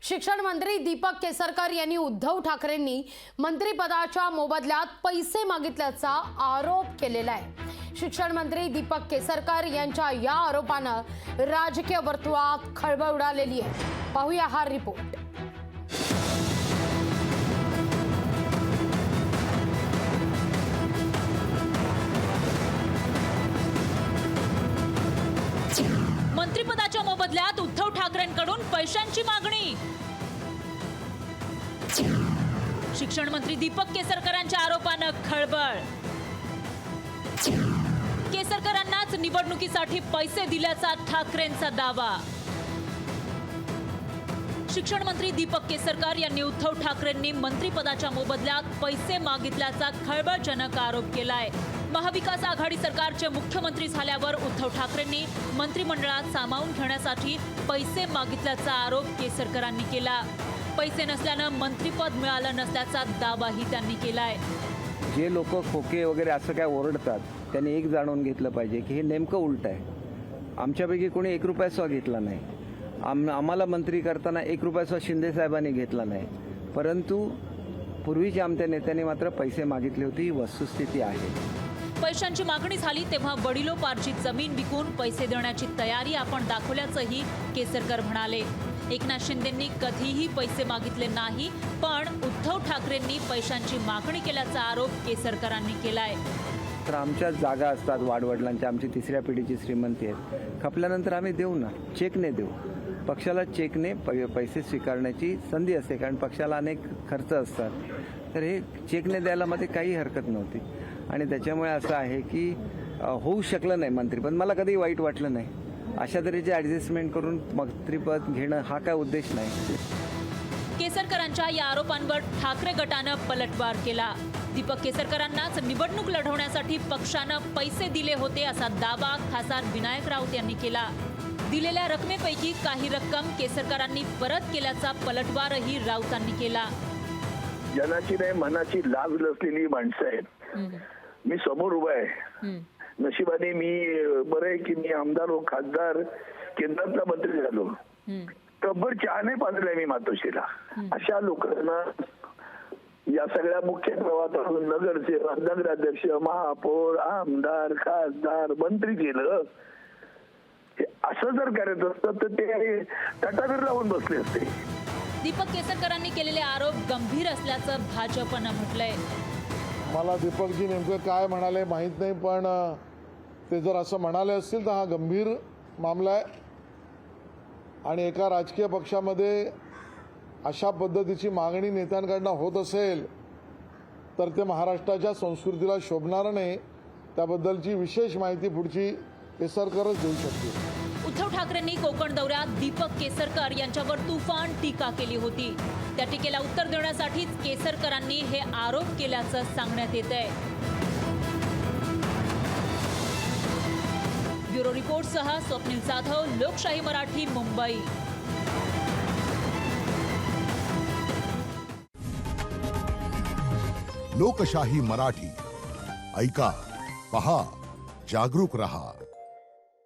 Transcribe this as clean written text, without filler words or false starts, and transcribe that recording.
शिक्षण मंत्री दीपक केसरकर यांनी उद्धव ठाकरेंनी मंत्रिपदाच्या मोबदल्यात पैसे मागितल्याचा आरोप केलेला आहे। शिक्षण मंत्री दीपक केसरकर यांच्या या आरोपानं राजकीय वर्तुळात खळबळ उडालेली आहे। पाहूया हा रिपोर्ट। मंत्रिपदाच्या मोबदल्यात उद्धव ठाकरेंकडून पैशांची मागणी। शिक्षण मंत्री दीपक केसरकरांच्या आरोपानं खळबळ। केसरकरांनाच निवडणुकीसाठी पैसे दिल्याचा ठाकरेंचा दावा। शिक्षण मंत्री दीपक केसरकर यांनी उद्धव ठाकरेंनी मंत्रिपदाच्या मोबदल्यात पैसे मागितल्याचा खळबळजनक आरोप केलाय। महाविकास आघाडी सरकारचे मुख्यमंत्री झाल्यावर उद्धव ठाकरेंनी मंत्रिमंडळात सामावून घेण्यासाठी पैसे मागितल्याचा आरोप केसरकरांनी केला। पैसे नसल्यानं मंत्रिपद मिळालं नसल्याचा दावाही त्यांनी केलाय। जे लोक खोके वगैरे असं काय ओरडतात त्यांनी एक जाणून घेतलं पाहिजे की हे नेमकं उलट आहे। आमच्यापैकी कोणी 1 रुपया सुद्धा घेतला नाही। आम्हाला मंत्री करताना 1 रुपया सुद्धा शिंदे साहेबांनी घेतला नाही, परंतु पूर्वीच्या आमच्या नेत्यांनी मात्र पैसे मागितले होते। ही वस्तुस्थिती आहे। पैशांची मागणी झाली तेव्हा वडिलोपार्जित जमीन विकून पैसे देण्याची तयारी आपण दाखवल्याचंही केसरकर म्हणाले। एकनाथ शिंदेंनी कधीही पैसे मागितले नाही, पण उद्धव ठाकरेंनी पैशांची मागणी केल्याचा आरोप केसरकरांनी केलाय। तर आमच्या जागा असतात वाडवडिलांच्या, आमची 3ऱ्या पिढीची श्रीमंती आहेत। खपल्यानंतर आम्ही देऊ ना, चेकने देऊ। पक्षाला चेकने पैसे स्वीकारण्याची संधी असते, कारण पक्षाला अनेक खर्च असतात। तर हे चेकने द्यायला मध्ये काही हरकत नव्हती आणि त्याच्यामुळे असं आहे की होऊ शकलं नाही मंत्रिपद। मला कधी वाईट वाटलं नाही। अशा तऱ्हेचे ॲडजस्टमेंट करून मंत्रिपद घेणं हा काय उद्देश नाही। केसरकरांच्या या आरोपांवर ठाकरे गटानं पलटवार केला। दीपक केसरकरांनाच निवडणूक लढवण्यासाठी पक्षानं पैसे दिले होते असा दावा खासदार विनायक राऊत यांनी केला। दिलेल्या रकमेपैकी काही रक्कम केसरकरांनी परत केल्याचा पलटवारही राऊतांनी केला। जनाची नाही मनाची लाज नसलेली माणसं आहेत। मी समोर उभा आहे। नशिबाने मी बरं आहे की मी आमदार व खासदार केंद्रातला मंत्री झालो। कब्बर चहाने पाजलाय मी मातोश्रीला। अशा लोकांना या सगळ्या मुख्य प्रवाहातून नगरसेवक, नगराध्यक्ष, महापौर, आमदार, खासदार, मंत्री केलं। असं जर करायचं असतं तर ते तटावर लावून बसले असते। दीपक केसरकरांनी केलेले आरोप गंभीर असल्याचं भाजपनं म्हटलंय। मला दीपकजी नेमकं काय म्हणाले माहीत नाही, पण ते जर असं म्हणाले असतील तर हा गंभीर मामला आहे आणि एका राजकीय पक्षामध्ये अशा पद्धतीची मागणी नेत्यांकडून होत असेल तर ते महाराष्ट्राच्या संस्कृतीला शोभणारं नाही। त्याबद्दलची विशेष माहिती पुढची केसरकरच देऊ शकते। उद्धव ठाकरेंनी कोकण दौऱ्यात दीपक केसरकर यांच्यावर तुफान टीका केली होती। त्या टीकेला उत्तर देण्यासाठीच केसरकरांनी हे आरोप केल्याचं सांगण्यात येतंय। ब्युरो रिपोर्टसह स्वप्नील जाधव, लोकशाही मराठी, मुंबई। लोकशाही मराठी ऐका, पहा, जागरूक रहा।